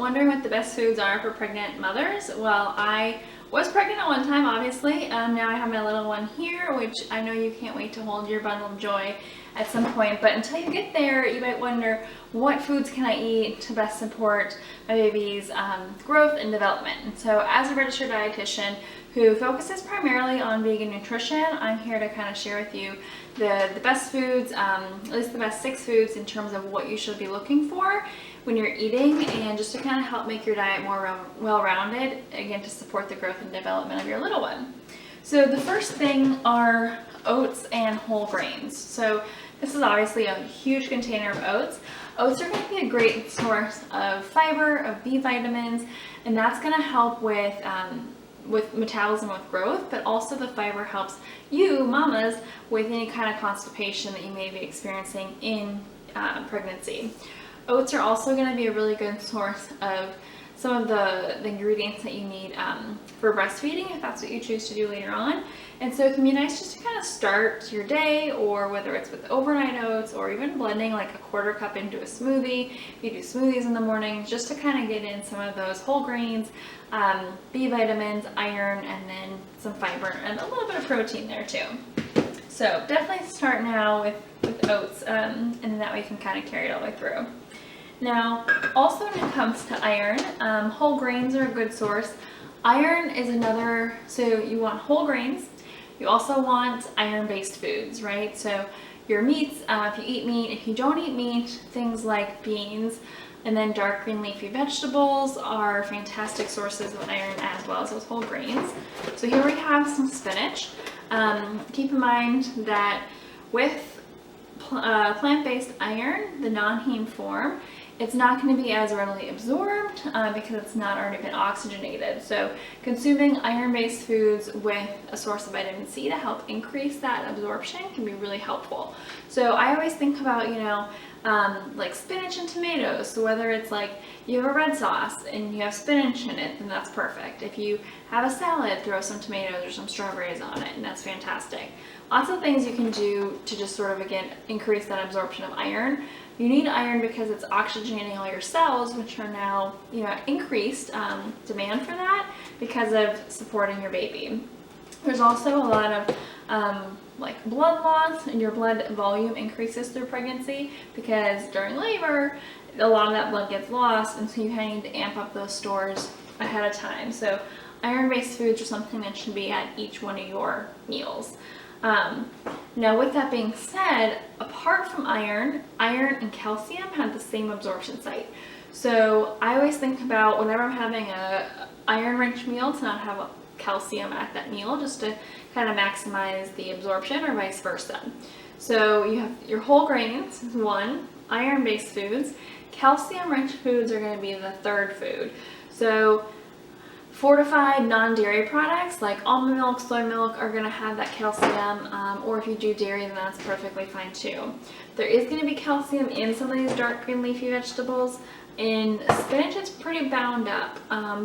wondering what the best foods are for pregnant mothers? Well, I was pregnant at one time, obviously. Now I have my little one here, which I know you can't wait to hold your bundle of joy at some point. But until you get there, you might wonder, what foods can I eat to best support my baby's growth and development? And so as a registered dietitian who focuses primarily on vegan nutrition, I'm here to kind of share with you the best foods, at least the best 6 foods in terms of what you should be looking for when you're eating, and just to kind of help make your diet more well-rounded, again, to support the growth and development of your little one. So the first thing are oats and whole grains. So this is obviously a huge container of oats. Oats are going to be a great source of fiber, of B vitamins, and that's going to help with metabolism, with growth, but also the fiber helps you, mamas, with any kind of constipation that you may be experiencing in pregnancy. Oats are also going to be a really good source of some of the ingredients that you need for breastfeeding, if that's what you choose to do later on. And so it can be nice just to kind of start your day, or whether it's with overnight oats or even blending like a 1/4 cup into a smoothie. If you do smoothies in the morning, just to kind of get in some of those whole grains, B vitamins, iron, and then some fiber and a little bit of protein there too. So definitely start now with oats, and then that way you can kind of carry it all the way through. Now, also when it comes to iron, whole grains are a good source. Iron is another, so you want whole grains. You also want iron-based foods, right? So your meats, if you eat meat, if you don't eat meat, things like beans, and then dark green leafy vegetables are fantastic sources of iron, as well as those whole grains. So here we have some spinach. Keep in mind that with plant-based iron, the non-heme form, it's not going to be as readily absorbed because it's not already been oxygenated. So consuming iron-based foods with a source of vitamin C to help increase that absorption can be really helpful. So I always think about, like spinach and tomatoes. So whether it's like you have a red sauce and you have spinach in it, then that's perfect. If you have a salad, throw some tomatoes or some strawberries on it, and that's fantastic. Lots of things you can do to just sort of, again, increase that absorption of iron. You need iron because it's oxygenating all your cells, which are now, increased demand for that because of supporting your baby. There's also a lot of like blood loss, and your blood volume increases through pregnancy because during labor, a lot of that blood gets lost, and so you kind of need to amp up those stores ahead of time. So iron-based foods are something that should be at each one of your meals. Now with that being said, apart from iron and calcium have the same absorption site. So I always think about whenever I'm having a iron-rich meal to not have calcium at that meal, just to kind of maximize the absorption, or vice versa. So you have your whole grains, 1, iron-based foods. Calcium-rich foods are going to be the 3rd food. So fortified non-dairy products like almond milk, soy milk are going to have that calcium, or if you do dairy, then that's perfectly fine too. There is going to be calcium in some of these dark green leafy vegetables. In spinach, it's pretty bound up,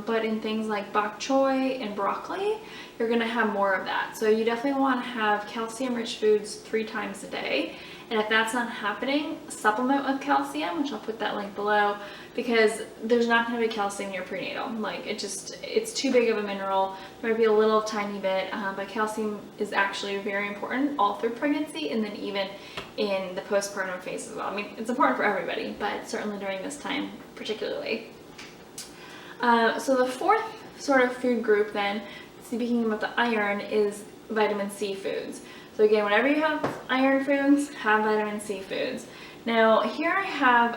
but in things like bok choy and broccoli, you're going to have more of that. So you definitely want to have calcium-rich foods 3 times a day. And if that's not happening, supplement with calcium, which I'll put that link below, because there's not going to be calcium in your prenatal. Like, it's too big of a mineral. There might be a little tiny bit, but calcium is actually very important all through pregnancy, and then even in the postpartum phase as well. I mean, it's important for everybody, but certainly during this time particularly. So the 4th sort of food group then, speaking about the iron, is vitamin C foods. So again, whenever you have iron foods, have vitamin C foods. Now here I have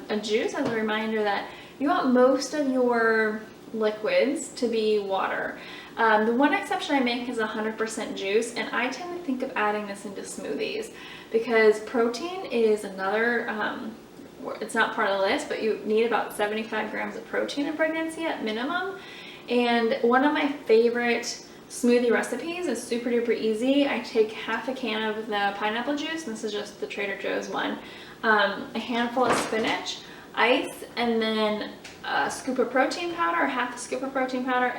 a juice as a reminder that you want most of your liquids to be water. The one exception I make is 100% juice, and I tend to think of adding this into smoothies because protein is another, it's not part of the list, but you need about 75 grams of protein in pregnancy at minimum. And one of my favorite smoothie recipes is super duper easy. I take half a can of the pineapple juice, and this is just the Trader Joe's one, a handful of spinach, ice, and then a scoop of protein powder, or half a scoop of protein powder,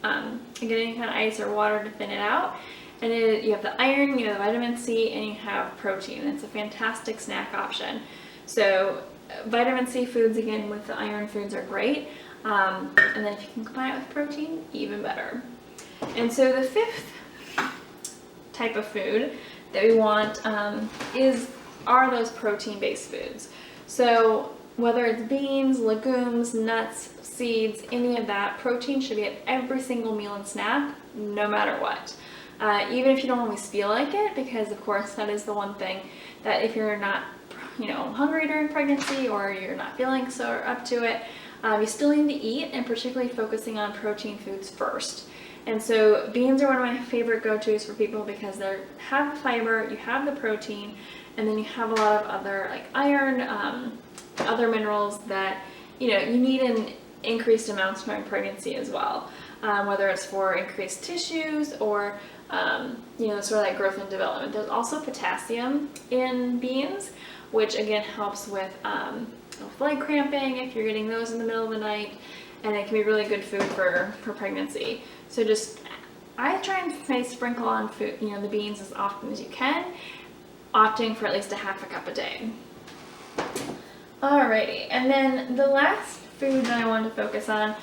and get any kind of ice or water to thin it out. And you have the iron, you have the vitamin C, and you have protein. It's a fantastic snack option. So vitamin C foods, again, with the iron foods are great. And then if you can combine it with protein, even better. And so the fifth type of food that we want are those protein-based foods. So whether it's beans, legumes, nuts, seeds, any of that, protein should be at every single meal and snack, no matter what. Even if you don't always feel like it, because of course that is the one thing that if you're not, hungry during pregnancy or you're not feeling so up to it, you still need to eat, and particularly focusing on protein foods first. And so beans are one of my favorite go-tos for people because they have the fiber, you have the protein, and then you have a lot of other like iron, other minerals that you need in increased amounts during pregnancy as well, whether it's for increased tissues or sort of like growth and development. There's also potassium in beans, which again helps with leg cramping if you're getting those in the middle of the night, and it can be really good food for pregnancy. So I try and sprinkle on food, the beans as often as you can, opting for at least a half a cup a day. Alrighty, and then the last food that I wanted to focus on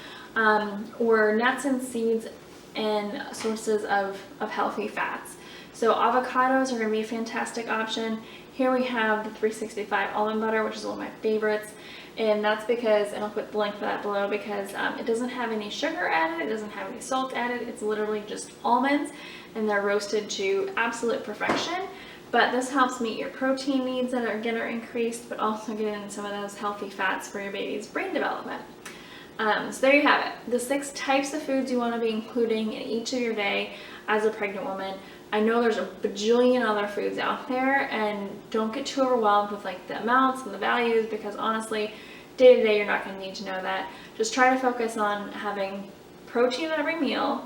were nuts and seeds and sources of healthy fats. So avocados are going to be a fantastic option. Here we have the 365 almond butter, which is one of my favorites, and that's because, and I'll put the link for that below, because it doesn't have any sugar added, it doesn't have any salt added, it's literally just almonds, and they're roasted to absolute perfection. But this helps meet your protein needs that are increased, but also get in some of those healthy fats for your baby's brain development. So there you have it, the 6 types of foods you want to be including in each of your day as a pregnant woman. I know there's a bajillion other foods out there, and don't get too overwhelmed with like the amounts and the values, because honestly, day to day you're not going to need to know that. Just try to focus on having protein at every meal,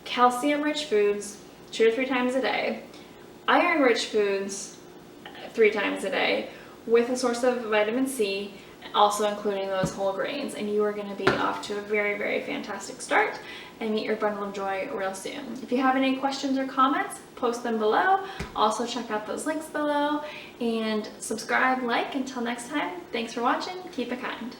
calcium-rich foods 2 to 3 times a day, iron-rich foods 3 times a day, with a source of vitamin C, also including those whole grains, and you are going to be off to a very, very fantastic start and meet your bundle of joy real soon. If you have any questions or comments, post them below. Also check out those links below, and subscribe, like. Until next time, thanks for watching. Keep it kind.